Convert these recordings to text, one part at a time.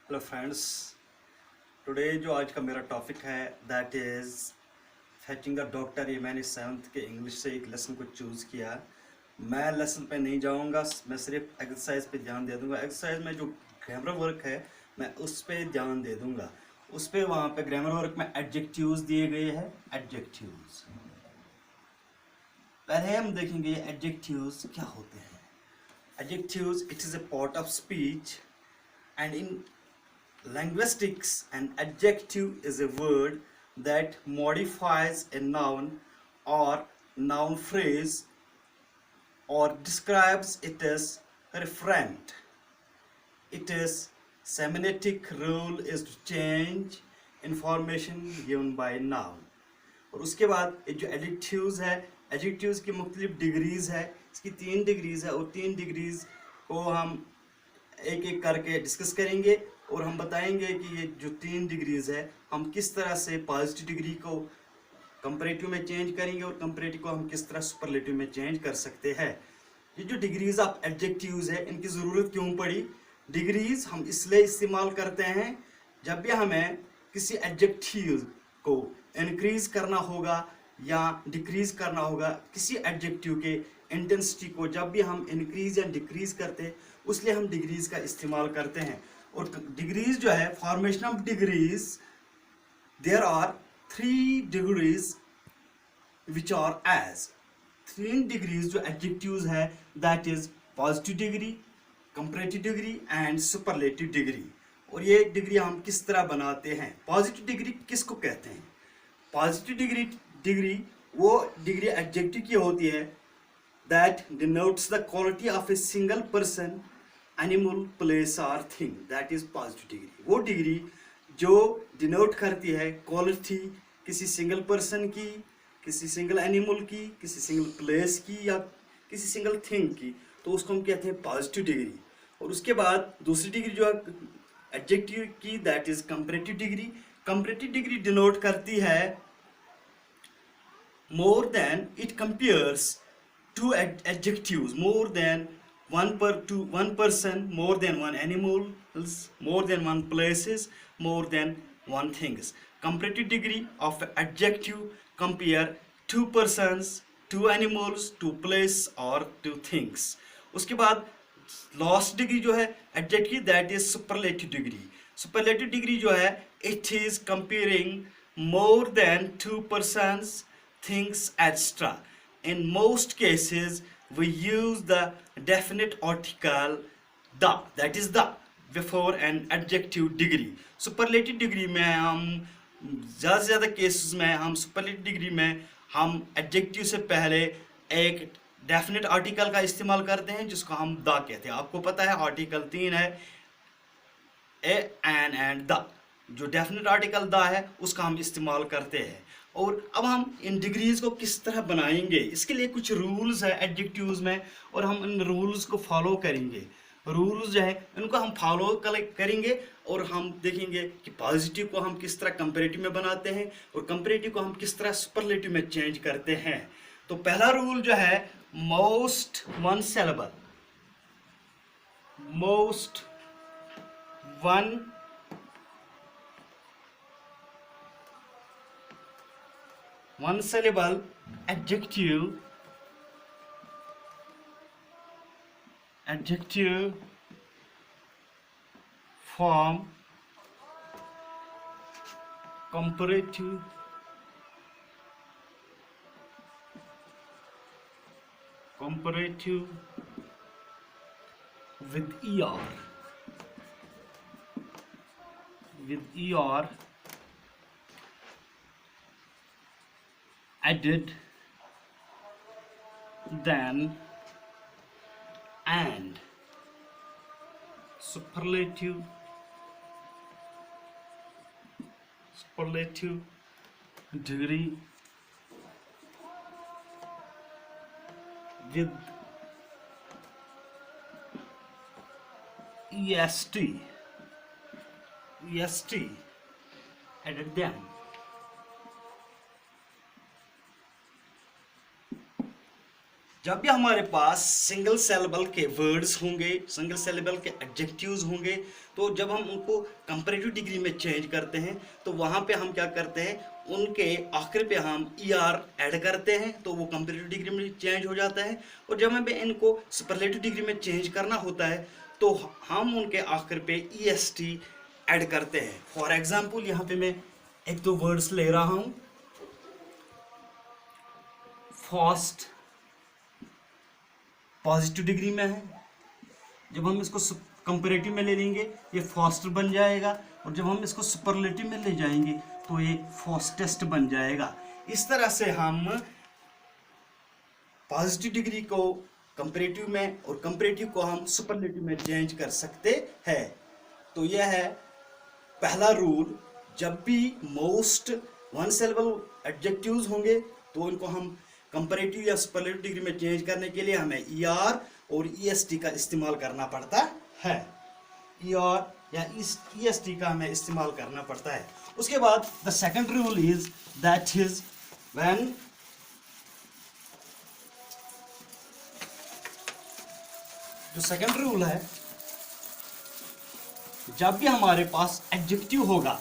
Hello friends. Today जो आज का मेरा टॉपिक है दैट इज़ फैचिंग द डॉक्टर। ये मैंने सेवन्थ के इंग्लिश से एक लेसन को चूज़ किया। मैं लेसन पे नहीं जाऊंगा, मैं सिर्फ एक्सरसाइज पे ध्यान दे दूंगा। एक्सरसाइज में जो ग्रामर वर्क है मैं उस पे ध्यान दे दूंगा। उस पे वहाँ पे ग्रामर वर्क में एडजेक्टिव्स दिए गए हैं। एडजेक्टिव्स पहले हम देखेंगे ये एडजेक्टिव्स क्या होते हैं। Adjectives it is a part of speech and in linguistics, an adjective is a word that modifies a noun or noun phrase or describes it as referent. Its semantic role is to change information given by noun. और उसके बाद ये जो adjectives है, adjectives की मुख्तलिफ degrees है। इसकी 3 डिग्रीज है और 3 डिग्रीज को हम एक एक करके डिस्कस करेंगे और हम बताएंगे कि ये जो 3 डिग्रीज है हम किस तरह से पॉजिटिव डिग्री को कंपैरेटिव में चेंज करेंगे और कंपैरेटिव को हम किस तरह सुपरलेटिव में चेंज कर सकते हैं। ये जो डिग्रीज ऑफ एडजेक्टिव्स है इनकी ज़रूरत क्यों पड़ी? डिग्रीज हम इसलिए इस्तेमाल करते हैं जब भी हमें किसी एडजेक्टिव को इंक्रीज करना होगा या डिक्रीज करना होगा। किसी एडजेक्टिव के इंटेंसिटी को जब भी हम इंक्रीज या डिक्रीज करते हैं उसलिए हम डिग्रीज का इस्तेमाल करते हैं। और डिग्रीज जो है, formation of degrees, there are 3 degrees which are as 3 degrees जो एडजेक्टिव्स है that is positive degree, comparative degree and superlative degree. और ये डिग्री हम किस तरह बनाते हैं? पॉजिटिव डिग्री किसको कहते हैं? पॉजिटिव डिग्री वो डिग्री एडजेक्टिव की होती है that denotes the quality of a single person, animal, place और thing, that is positive degree. वो डिग्री जो डिनोट करती है क्वालिटी किसी सिंगल पर्सन की, किसी सिंगल एनिमल की, किसी सिंगल प्लेस की या किसी सिंगल थिंग की, तो उसको हम कहते हैं पॉजिटिव डिग्री। और उसके बाद दूसरी डिग्री जो है एडजेक्टिव की that is comparative degree. Comparative degree denote करती है more than, it compares two adjectives, more than one person, more than one animals, more than one places, more than one things. Comparative degree of adjective compare two persons, two animals, two place or two things. उसके बाद last degree जो है adjective that is superlative degree. Superlative degree जो है it is comparing more than two persons, things, etc. In most cases we use the definite article the, that is the, before an adjective degree. Superlative degree में हम ज़्यादा से ज़्यादा cases में हम superlative degree में हम एडजेक्टिव से पहले एक डेफिनेट आर्टिकल का इस्तेमाल करते हैं जिसको हम द कहते हैं। आपको पता है आर्टिकल 3 है, ए, एन एंड द। जो डेफिनेट आर्टिकल द है उसका हम इस्तेमाल करते हैं। और अब हम इन डिग्रीज को किस तरह बनाएंगे, इसके लिए कुछ रूल्स है एडजेक्टिव्स में और हम इन रूल्स को फॉलो करेंगे। रूल्स जो है इनको हम फॉलो करेंगे और हम देखेंगे कि पॉजिटिव को हम किस तरह कंपैरेटिव में बनाते हैं और कंपैरेटिव को हम किस तरह सुपरलेटिव में चेंज करते हैं। तो पहला रूल जो है most one syllable, most one syllable adjective form comparative with er added, then, and. Superlative degree with est added, then. जब भी हमारे पास सिंगल सिलेबल के वर्ड्स होंगे, सिंगल सिलेबल के एडजेक्टिव्स होंगे, तो जब हम उनको कंपैरेटिव डिग्री में चेंज करते हैं तो वहाँ पे हम क्या करते हैं, उनके आखिर पे हम ER ऐड करते हैं तो वो कंपैरेटिव डिग्री में चेंज हो जाता है। और जब हमें इनको सुपरलेटिव डिग्री में चेंज करना होता है तो हम उनके आखिर पे EST ऐड करते हैं। फॉर एग्जाम्पल यहाँ पे मैं एक दो वर्ड्स ले रहा हूँ। फास्ट पॉजिटिव डिग्री में है, जब हम इसको कंपैरेटिव में ले लेंगे ये फास्टर बन जाएगा, और जब हम इसको सुपरलेटिव में ले जाएंगे तो ये फास्टेस्ट बन जाएगा। इस तरह से हम पॉजिटिव डिग्री को कंपैरेटिव में और कंपैरेटिव को हम सुपरलेटिव में चेंज कर सकते हैं। तो यह है पहला रूल। जब भी मोस्ट वन सिलेबल एडजेक्टिव्स होंगे तो इनको हम कंपैरेटिव या सुपरलेटिव डिग्री में चेंज करने के लिए हमें ER और EST का इस्तेमाल करना पड़ता है। ER या EST का हमें इस्तेमाल करना पड़ता है। उसके बाद the second rule is that is when जो सेकंड रूल है, जब भी हमारे पास एडजेक्टिव होगा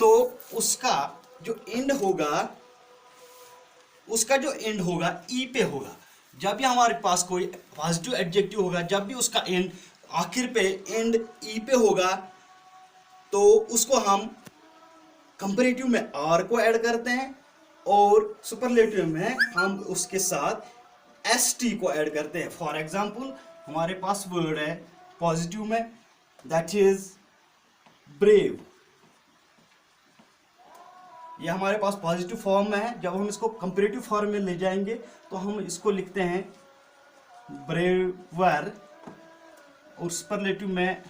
तो उसका जो एंड होगा ई पे होगा। जब भी हमारे पास कोई पॉजिटिव एडजेक्टिव होगा, जब भी उसका एंड आखिर पे एंड ई पे होगा तो उसको हम कंपैरेटिव में आर को ऐड करते हैं और सुपरलेटिव में हम उसके साथ एसटी को ऐड करते हैं। फॉर एग्जाम्पल हमारे पास वर्ड है पॉजिटिव में, दैट इज ब्रेव। ये हमारे पास पॉजिटिव फॉर्म में है। जब हम इसको कंपैरेटिव फॉर्म में ले जाएंगे तो हम इसको लिखते हैं ब्रेवर, और सुपरलेटिव में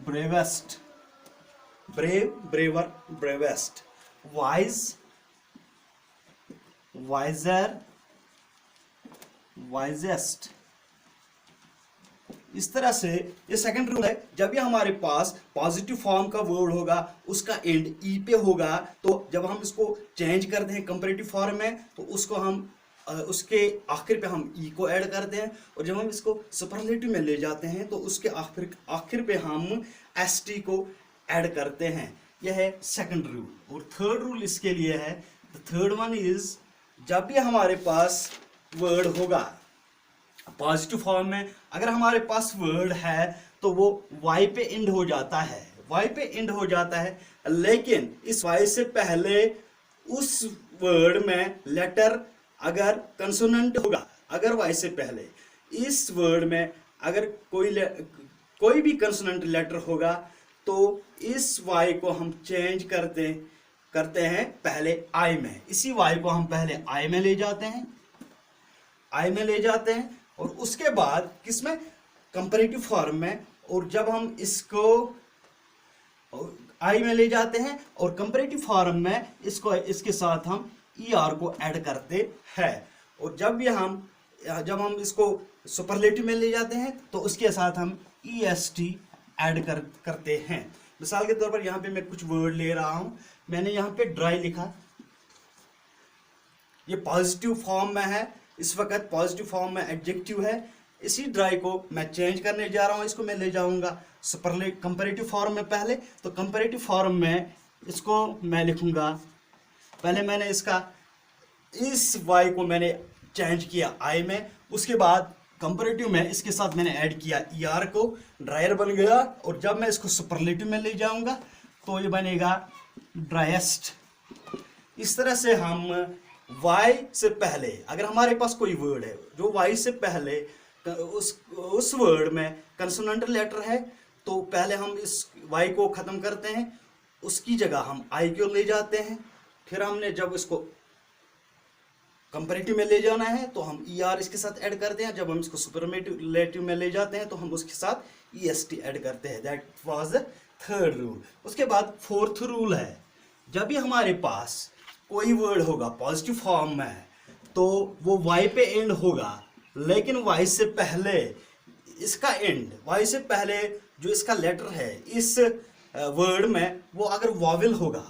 bravest. Brave, braver, bravest. Wise, wiser, wisest. इस तरह से ये सेकंड रूल है। जब भी हमारे पास पॉजिटिव फॉर्म का वर्ड होगा उसका एंड ई पे होगा, तो जब हम इसको चेंज करते हैं कंपैरेटिव फॉर्म में तो उसको हम उसके आखिर पे हम ई को ऐड करते हैं, और जब हम इसको सुपरलेटिव में ले जाते हैं तो उसके आखिर पे हम एस टी को ऐड करते हैं। यह है सेकंड रूल। और थर्ड रूल इसके लिए है, द थर्ड वन इज जब भी हमारे पास वर्ड होगा पॉजिटिव फॉर्म में, अगर हमारे पास वर्ड है तो वो वाई पे एंड हो जाता है, वाई पे एंड हो जाता है, लेकिन इस वाई से पहले उस वर्ड में लेटर अगर कंसोनेंट होगा, अगर वाई से पहले इस वर्ड में अगर कोई भी कंसोनेंट लेटर होगा तो इस वाई को हम चेंज करते हैं पहले आई में। इसी वाई को हम पहले आई में ले जाते हैं, आई में ले जाते हैं, और उसके बाद किसमें, कंपैरेटिव फॉर्म में। और जब हम इसको आई में ले जाते हैं और कंपैरेटिव फॉर्म में इसके साथ हम ER को ऐड करते हैं। और जब हम इसको सुपरलेटिव में ले जाते हैं तो उसके साथ हम EST ऐड करते हैं। मिसाल के तौर पर यहाँ पे मैं कुछ वर्ड ले रहा हूँ। मैंने यहाँ पे ड्राई लिखा, ये पॉजिटिव फॉर्म में है, इस वक्त पॉजिटिव फॉर्म में एडजेक्टिव है। इसी ड्राई को मैं चेंज करने जा रहा हूँ, इसको मैं ले जाऊंगा कंपैरेटिव फॉर्म में पहले। तो कंपैरेटिव फॉर्म में इसको मैं लिखूंगा, पहले मैंने इस वाई को मैंने चेंज किया आई में, उसके बाद कंपैरेटिव में इसके साथ मैंने ऐड किया ER को, ड्रायर बन गया। और जब मैं इसको सुपरलेटिव में ले जाऊंगा तो ये बनेगा ड्राइएस्ट। इस तरह से हम वाई से पहले अगर हमारे पास कोई वर्ड है जो वाई से पहले उस वर्ड में कंसोनेंट लेटर है तो पहले हम इस वाई को ख़त्म करते हैं, उसकी जगह हम आई को ले जाते हैं। फिर हमने जब इसको कंपैरेटिव में ले जाना है तो हम ER इसके साथ ऐड करते हैं। जब हम इसको सुपरलेटिव में ले जाते हैं तो हम उसके साथ EST ऐड करते हैं। That was the third rule. उसके बाद फोर्थ रूल है, जब भी हमारे पास कोई वर्ड होगा पॉजिटिव फॉर्म में है तो वो वाई पे एंड होगा, लेकिन वाई से पहले इसका एंड, वाई से पहले जो इसका लेटर है इस वर्ड में वो अगर वॉवेल होगा,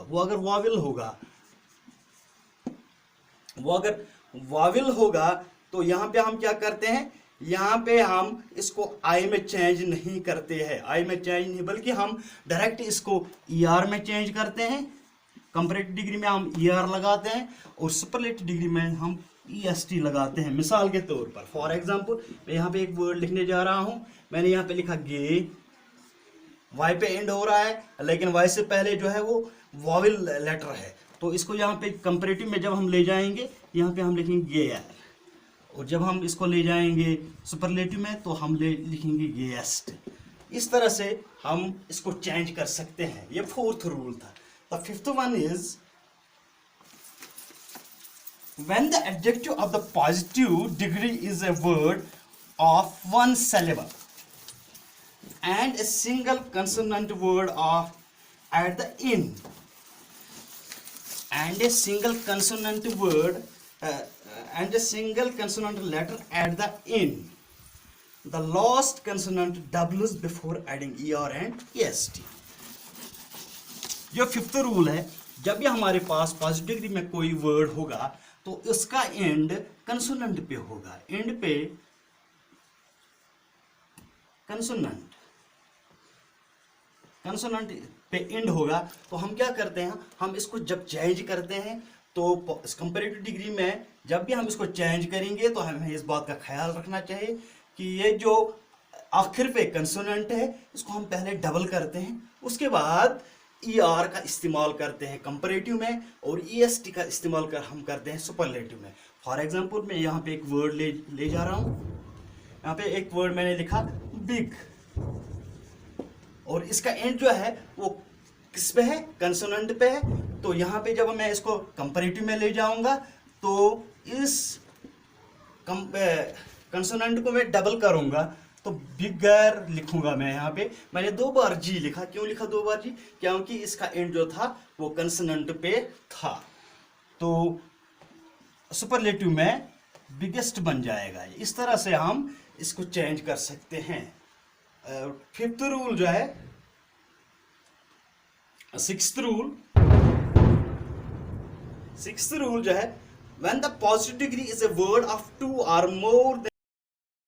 तो यहाँ पे हम क्या करते हैं, यहाँ पे हम इसको आई में चेंज नहीं करते हैं, आई में चेंज नहीं, बल्कि हम डायरेक्ट इसको ईआर में चेंज करते हैं। कंपैरेटिव डिग्री में हम ईआर लगाते हैं और सुपरलेटिव डिग्री में हम ईएसटी लगाते हैं। मिसाल के तौर पर फॉर एग्जांपल मैं यहाँ पे एक वर्ड लिखने जा रहा हूँ, मैंने यहाँ पे लिखा गे, वाई पे एंड हो रहा है लेकिन वाई से पहले जो है वो वॉवेल लेटर है, तो इसको यहाँ पे कंपैरेटिव में जब हम ले जाएंगे यहाँ पे हम लिखेंगे गेयर, और जब हम इसको ले जाएंगे सुपरलेटिव में तो हम लिखेंगे गेएस्ट। इस तरह से हम इसको चेंज कर सकते हैं। ये फोर्थ रूल था। The fifth one is when the adjective of the positive degree is a word of one syllable and a single consonant word of at the end and a single consonant word and a single consonant letter at the end, the last consonant doubles before adding er and est. ये fifth rule है, जब भी हमारे पास positive degree में कोई word होगा तो उसका एंड कंसोनेंट पे होगा, एंड पे कंसोनेंट पे एंड होगा। तो हम क्या करते हैं, हम इसको जब चेंज करते हैं तो कंपैरेटिव डिग्री में जब भी हम इसको चेंज करेंगे तो हमें इस बात का ख्याल रखना चाहिए कि ये जो आखिर पे कंसोनेंट है इसको हम पहले डबल करते हैं, उसके बाद ER का इस्तेमाल करते हैं कंपैरेटिव में और EST का इस्तेमाल हम करते हैं सुपरलेटिव में। फॉर एग्जांपल मैं यहाँ पे एक वर्ड ले जा रहा हूँ, यहाँ पे एक वर्ड मैंने लिखा बिग, और इसका एंड जो है वो किस पे है, कंसोनेंट पे है। तो यहाँ पे जब मैं इसको कंपैरेटिव में ले जाऊंगा तो इस कंसोनेंट को मैं डबल करूंगा तो बिगर लिखूंगा मैं। यहाँ पे मैंने 2 बार जी लिखा, क्यों लिखा 2 बार जी, क्योंकि इसका एंड जो था वो कंसोनेंट पे था। तो सुपरलेटिव में बिगेस्ट बन जाएगा। इस तरह से हम इसको चेंज कर सकते हैं। फिफ्थ रूल जो है, सिक्स्थ रूल जो है, when the positive degree is a word of 2 or more than